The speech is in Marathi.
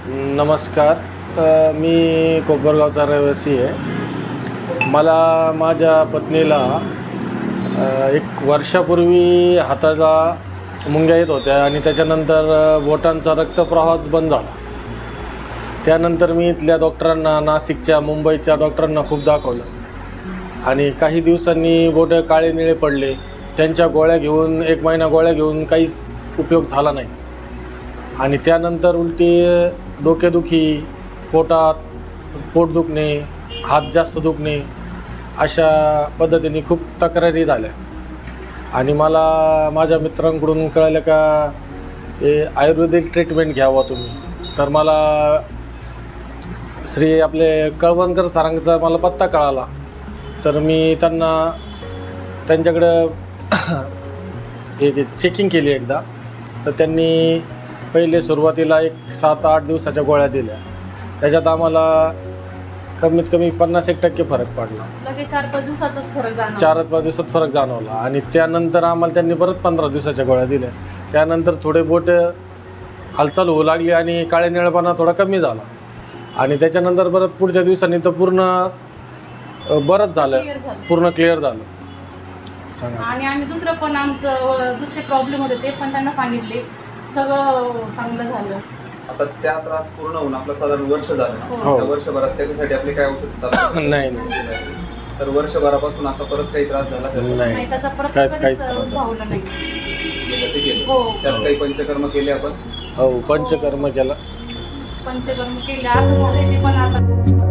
नमस्कार. मी कोपरगावचा रहिवासी आहे. मला माझ्या पत्नीला एक वर्षापूर्वी हाताला मुंग्या येत होत्या आणि त्याच्यानंतर बोटांचा रक्तप्रवाहच बंद झाला. त्यानंतर मी इथल्या डॉक्टरांना, नाशिकच्या, मुंबईच्या डॉक्टरांना खूप दाखवलं आणि काही दिवसांनी बोटं काळे निळे पडले. त्यांच्या गोळ्या घेऊन 1 महिना गोळ्या घेऊन काहीच उपयोग झाला नाही आणि त्यानंतर उलटी डोकेदुखी, पोट दुखणे, हात जास्त दुखणे अशा पद्धतीने खूप तक्रारी झाल्या आणि मला माझ्या मित्रांकडून कळलं का आयुर्वेदिक ट्रीटमेंट घ्यावं तुम्ही. तर मला श्री आपले कळवणकर सरांचा मला पत्ता कळाला. तर मी त्यांच्याकडं चेकिंग केली एकदा. तर त्यांनी पहिले सुरुवातीला 7-8 दिवसाच्या गोळ्या दिल्या. त्याच्यात आम्हाला कमीत कमी 50% फरक पडला. लगेच 4-5 दिवसातच फरक जाणवला. 4-5 दिवसात फरक जाणवला आणि त्यानंतर आम्हाला त्यांनी परत 15 दिवसाच्या गोळ्या दिल्या. त्यानंतर थोडे बोट हालचाल होऊ लागली आणि काळे निळेपणा थोडा कमी झाला आणि त्याच्यानंतर परत पुढच्या दिवसांनी तर पूर्ण बरंच झालं, पूर्ण क्लिअर झालं. सांगा. आणि आम्ही दुसरे प्रॉब्लेम होते ते पण त्यांना सांगितले, सगळं चांगलं झालं. आता त्या त्रास पूर्ण होऊन आपलं साधारण वर्ष झालं ना. हो. त्या वर्षभरात त्याच्यासाठी आपले काय औषध चालू नाही तर वर्षभरापासून आता परत काही त्रास झाला त्याचा? नाही त्याचा परत काहीच कधीच त्रास भावला नाही. गेलं ते गेलं. हो. त्यात काही पंचकर्म केले आपण? हो, पंचकर्म केला. पंचकर्म केले, आता झाले ते पण आता